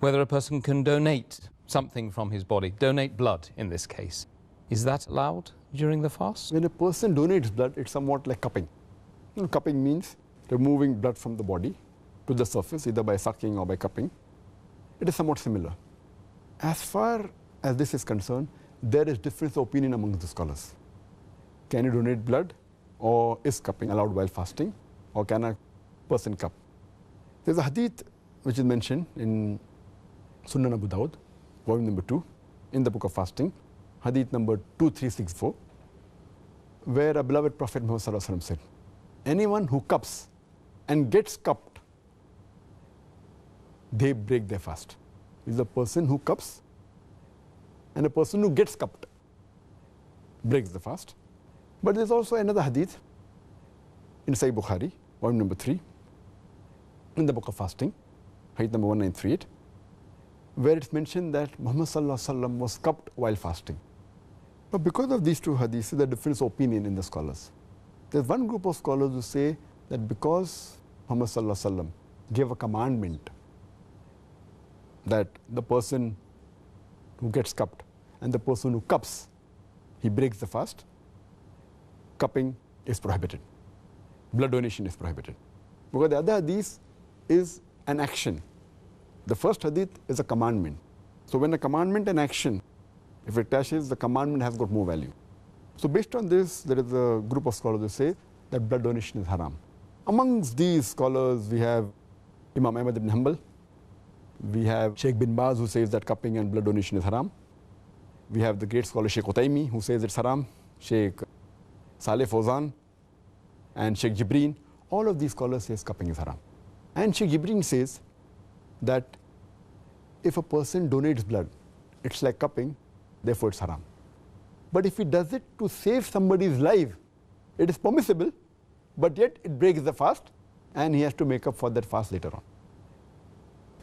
whether a person can donate something from his body, donate blood in this case. Is that allowed during the fast? When a person donates blood, it's somewhat like cupping. Cupping means removing blood from the body to the surface, either by sucking or by cupping. It is somewhat similar. As far as this is concerned, there is difference of opinion among the scholars. Can you donate blood, or is cupping allowed while fasting, or can a person cup? There's a hadith which is mentioned in Sunan Abu Dawud, volume number 2, in the book of fasting, hadith number 2364, where a beloved Prophet Muhammad Sallallahu Alaihi Wasallam said, anyone who cups and gets cupped, they break their fast. Is a person who cups and a person who gets cupped breaks the fast. But there's also another hadith in Sahih Bukhari, volume number 3, in the book of fasting, hadith number 1938, where it's mentioned that Muhammad Sallallahu Alaihi Wasallam was cupped while fasting. But because of these two hadiths, there's a difference of opinion in the scholars. There's one group of scholars who say that because Muhammad Sallallahu Alaihi Wasallam gave a commandment that the person who gets cupped and the person who cups, he breaks the fast, cupping is prohibited. Blood donation is prohibited. Because the other hadith is an action. The first hadith is a commandment. So when a commandment and action, if it clashes, the commandment has got more value. So based on this, there is a group of scholars who say that blood donation is haram. Amongst these scholars, we have Imam Ahmad ibn Hanbal. We have Sheikh bin Baz, who says that cupping and blood donation is haram. We have the great scholar Sheikh Utaymi, who says it's haram. Sheikh Saleh Fawzan and Sheikh Jibreen. All of these scholars say cupping is haram. And Sheikh Jibreen says that if a person donates blood, it's like cupping, therefore it's haram. But if he does it to save somebody's life, it is permissible, but yet it breaks the fast, and he has to make up for that fast later on.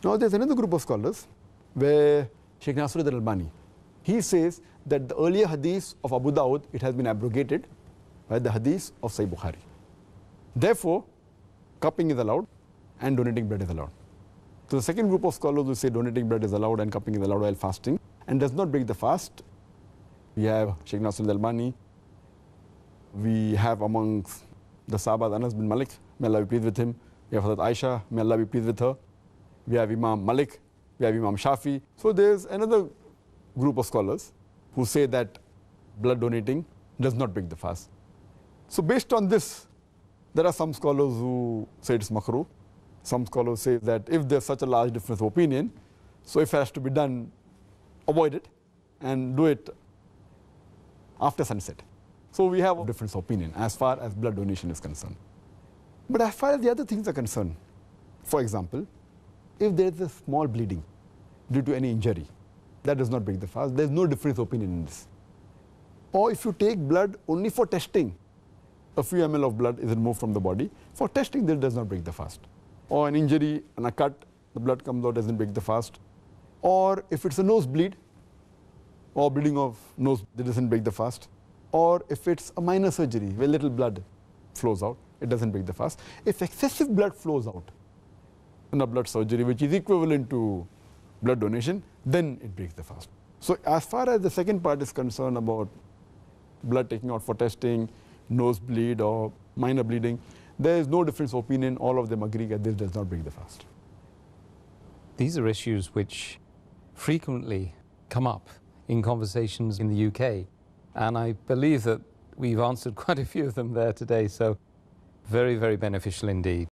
Now there's another group of scholars where Sheikh Nasiruddin Albani, he says that the earlier hadith of Abu Dawud, it has been abrogated by the hadith of Sahih Bukhari. Therefore, cupping is allowed and donating blood is allowed. So the second group of scholars who say donating blood is allowed and cupping is allowed while fasting and does not break the fast, we have Sheikh Nasiruddin Albani. We have amongst the Sahabas Anas bin Malik, may Allah be pleased with him. We have Hazrat Aisha, may Allah be pleased with her. We have Imam Malik, we have Imam Shafi. So there's another group of scholars who say that blood donating does not break the fast. So based on this, there are some scholars who say it's makruh. Some scholars say that if there's such a large difference of opinion, so if it has to be done, avoid it and do it after sunset. So we have a difference of opinion as far as blood donation is concerned. But as far as the other things are concerned, for example, if there is a small bleeding due to any injury, that does not break the fast. There is no difference of opinion in this. Or if you take blood only for testing, a few ml of blood is removed from the body. For testing, that does not break the fast. Or an injury and a cut, the blood comes out, doesn't break the fast. Or if it's a nosebleed, or bleeding of nose, that doesn't break the fast. Or if it's a minor surgery where little blood flows out, it doesn't break the fast. If excessive blood flows out in a blood surgery, which is equivalent to blood donation, then it breaks the fast. So as far as the second part is concerned about blood taking out for testing, nosebleed or minor bleeding, there is no difference of opinion. All of them agree that this does not break the fast. These are issues which frequently come up in conversations in the UK, and I believe that we've answered quite a few of them there today, so very, very beneficial indeed.